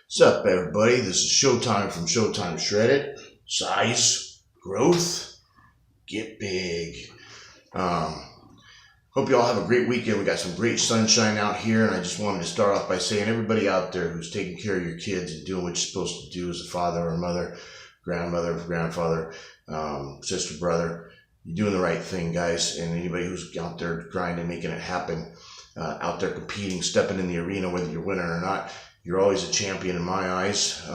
What's up, everybody? This is Showtime from Showtime Shredded. Size, growth, get big. Um, Hope you all have a great weekend. We got some great sunshine out here, and I just wanted to start off by saying, everybody out there who's taking care of your kids and doing what you're supposed to do as a father or mother, grandmother, grandfather, sister, brother, you're doing the right thing, guys. And anybody who's out there grinding, making it happen, out there competing, stepping in the arena, whether you're winning or not, you're always a champion in my eyes,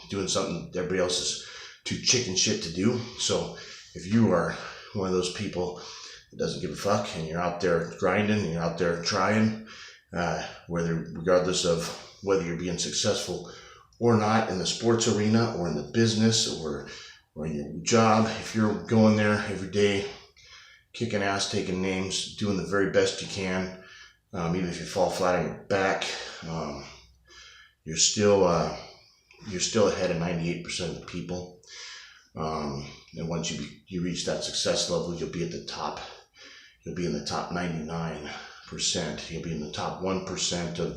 doing something everybody else is too chicken shit to do. So if you are one of those people that doesn't give a fuck and you're out there grinding and you're out there trying, regardless of whether you're being successful or not in the sports arena or in the business or in your job, if you're going there every day, kicking ass, taking names, doing the very best you can, even if you fall flat on your back, you're still ahead of 98% of the people. And once you reach that success level, you'll be at the top. You'll be in the top 99%. You'll be in the top 1% of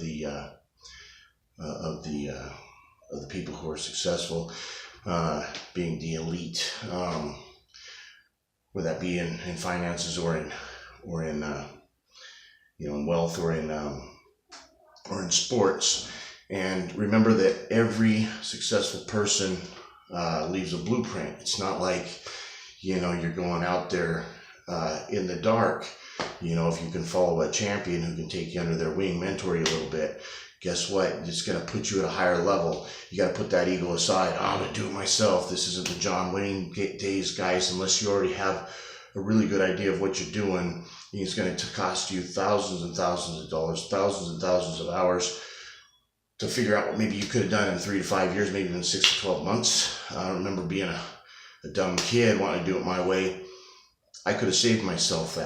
the people who are successful, being the elite. Whether that be in finances or in in wealth or in sports. And remember that every successful person leaves a blueprint. It's not like, you're going out there in the dark. If you can follow a champion who can take you under their wing, mentor you a little bit, guess what? It's going to put you at a higher level. You got to put that ego aside. I'm going to do it myself. This isn't the John Wayne days, guys, unless you already have a really good idea of what you're doing. It's going to cost you thousands and thousands of dollars, thousands and thousands of hours to figure out what maybe you could have done in 3 to 5 years, maybe even 6 to 12 months. I remember being a dumb kid wanting to do it my way. I could have saved myself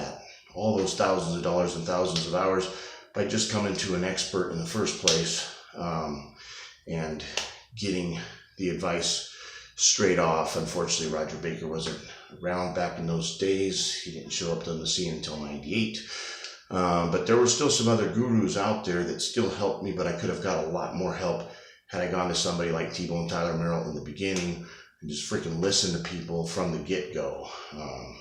all those thousands of dollars and thousands of hours by just coming to an expert in the first place, and getting the advice straight off. Unfortunately, Roger Baker wasn't around back in those days. He didn't show up on the scene until 98. But there were still some other gurus out there that still helped me, but I could have got a lot more help had I gone to somebody like T-Bone Tyler Merrill in the beginning and just freaking listened to people from the get-go.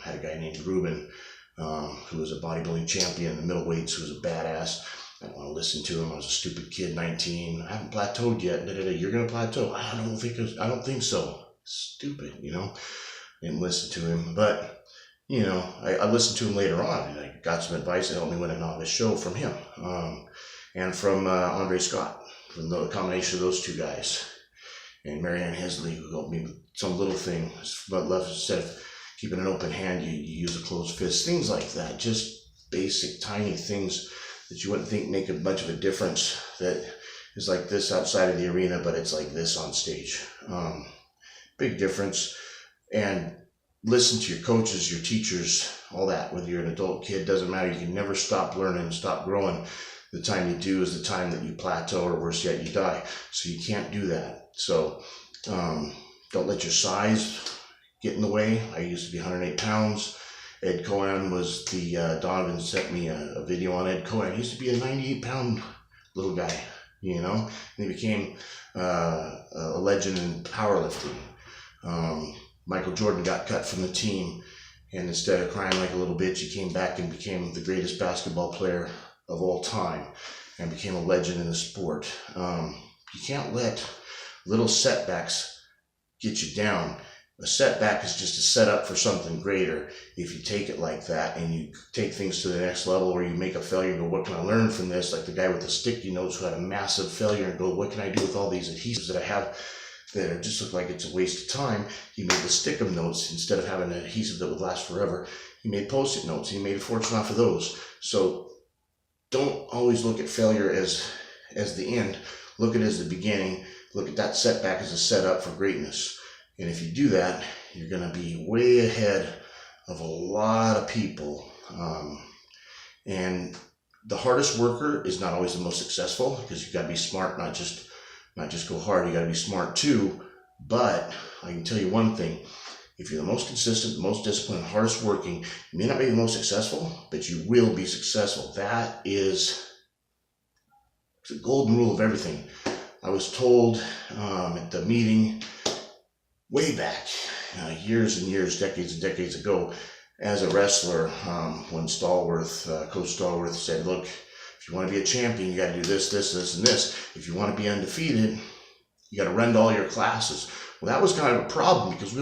Had a guy named Ruben, who was a bodybuilding champion in the middleweights, who was a badass. I didn't want to listen to him. I was a stupid kid, 19. I haven't plateaued yet. You're going to plateau? I don't think so. Stupid, Didn't listen to him. But I listened to him later on, and I got some advice that helped me win a novice show from him, and from Andre Scott, from the combination of those two guys, and Marianne Hesley, who helped me with some little thing. But instead of keeping an open hand, you use a closed fist, things like that. Just basic, tiny things that you wouldn't think make a bunch of a difference. That is like this outside of the arena, but it's like this on stage. Big difference. And listen to your coaches, your teachers, all that. Whether you're an adult, kid, doesn't matter. You can never stop learning, stop growing. The time you do is the time that you plateau, or worse yet, you die. So you can't do that. So don't let your size get in the way. I used to be 108 pounds. Ed Cohen was Donovan sent me a video on Ed Cohen. He used to be a 98-pound little guy, and he became a legend in powerlifting. Michael Jordan got cut from the team, and instead of crying like a little bitch, he came back and became the greatest basketball player of all time and became a legend in the sport. You can't let little setbacks get you down. A setback is just a setup for something greater. If you take it like that and you take things to the next level, or you make a failure and go, what can I learn from this? Like the guy with the sticky notes who had a massive failure, and go, what can I do with all these adhesives that I have that just look like it's a waste of time? He made the stick-em notes. Instead of having an adhesive that would last forever, he made post-it notes. He made a fortune off of those. So don't always look at failure as the end. Look at it as the beginning. Look at that setback as a setup for greatness. And if you do that, you're going to be way ahead of a lot of people. And the hardest worker is not always the most successful, because you've got to be smart, not just go hard. You got to be smart too. But I can tell you one thing: if you're the most consistent, the most disciplined, hardest working, you may not be the most successful, but you will be successful. That is the golden rule of everything. I was told at the meeting way back, years and years, decades and decades ago, as a wrestler, when Coach Stallworth said, look, if you want to be a champion, you got to do this, this, this, and this. If you want to be undefeated, you got to run to all your classes. Well, that was kind of a problem because we